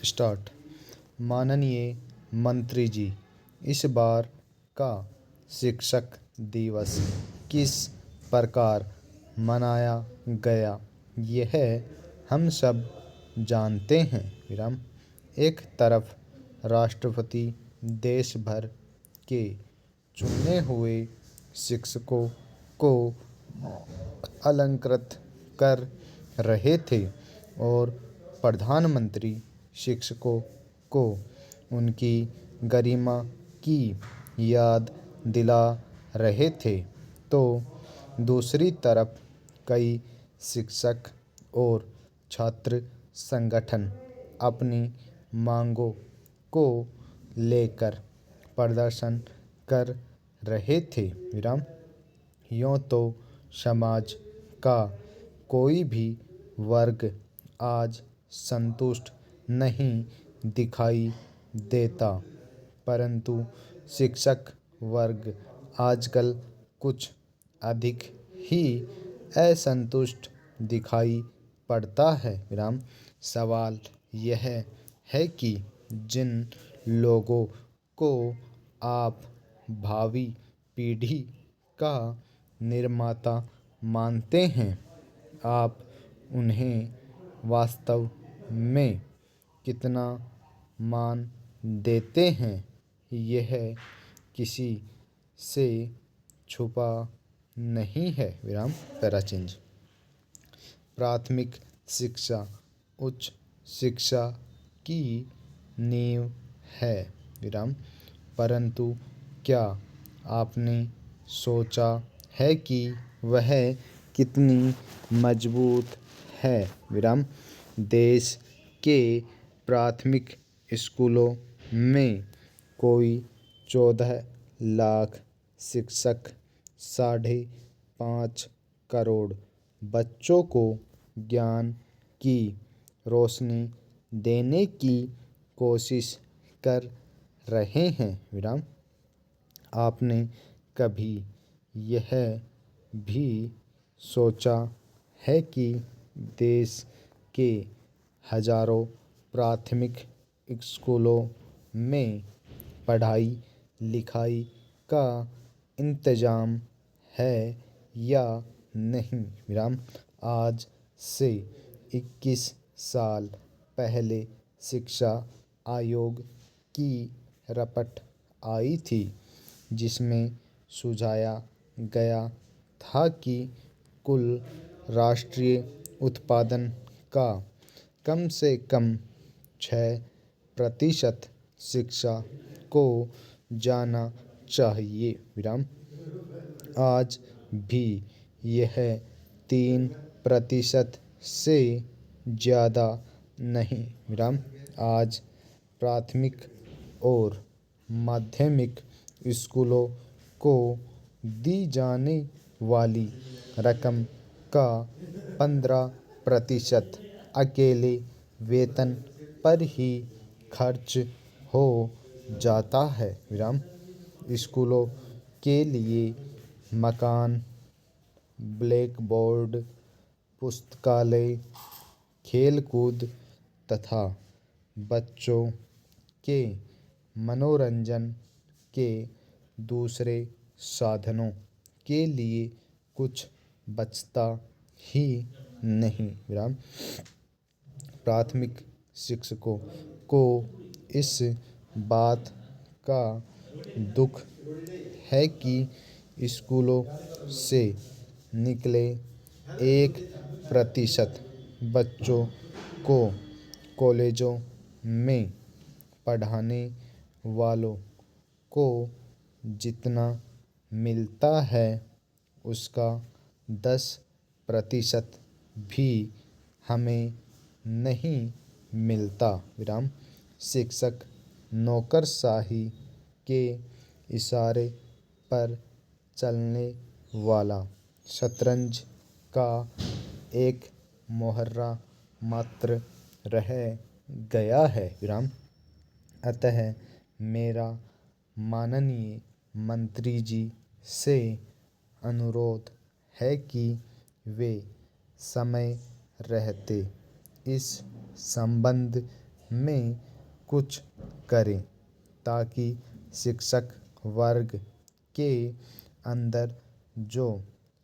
Start. माननीय मंत्री जी, इस बार का शिक्षक दिवस किस प्रकार मनाया गया यह हम सब जानते हैं। विराम। एक तरफ राष्ट्रपति देश भर के चुने हुए शिक्षकों को अलंकृत कर रहे थे और प्रधानमंत्री शिक्षकों को उनकी गरिमा की याद दिला रहे थे, तो दूसरी तरफ कई शिक्षक और छात्र संगठन अपनी मांगों को लेकर प्रदर्शन कर रहे थे। विराम। यूँ तो समाज का कोई भी वर्ग आज संतुष्ट नहीं दिखाई देता, परंतु शिक्षक वर्ग आजकल कुछ अधिक ही असंतुष्ट दिखाई पड़ता है। विराम। सवाल यह है कि जिन लोगों को आप भावी पीढ़ी का निर्माता मानते हैं, आप उन्हें वास्तव में कितना मान देते हैं, यह किसी से छुपा नहीं है। विराम। Para change. प्राथमिक शिक्षा उच्च शिक्षा की नींव है। विराम। परंतु क्या आपने सोचा है कि वह कितनी मजबूत है। विराम। देश के प्राथमिक स्कूलों में कोई 14 लाख शिक्षक 5.5 करोड़ बच्चों को ज्ञान की रोशनी देने की कोशिश कर रहे हैं। विराम। आपने कभी यह भी सोचा है कि देश के हजारों प्राथमिक स्कूलों में पढ़ाई लिखाई का इंतजाम है या नहीं। विराम। आज से 21 साल पहले शिक्षा आयोग की रिपोर्ट आई थी, जिसमें सुझाया गया था कि कुल राष्ट्रीय उत्पादन का कम से कम 6% शिक्षा को जाना चाहिए। विराम। आज भी यह 3% से ज़्यादा नहीं। विराम। आज प्राथमिक और माध्यमिक स्कूलों को दी जाने वाली रकम का 15% अकेले वेतन पर ही खर्च हो जाता है। विराम। स्कूलों के लिए मकान, ब्लैक बोर्ड, पुस्तकालय, खेलकूद तथा बच्चों के मनोरंजन के दूसरे साधनों के लिए कुछ बचता ही नहीं। विराम। प्राथमिक शिक्षकों को इस बात का दुख है कि स्कूलों से निकले 1% बच्चों को कॉलेजों में पढ़ाने वालों को जितना मिलता है, उसका 10% भी हमें नहीं मिलता। विराम। शिक्षक नौकरशाही के इशारे पर चलने वाला शतरंज का एक मुहावरा मात्र रह गया है। विराम। अतः मेरा माननीय मंत्री जी से अनुरोध है कि वे समय रहते इस संबंध में कुछ करें ताकि शिक्षक वर्ग के अंदर जो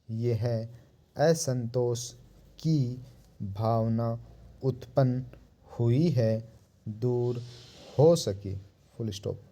यह असंतोष की भावना उत्पन्न हुई है दूर हो सके। Full stop.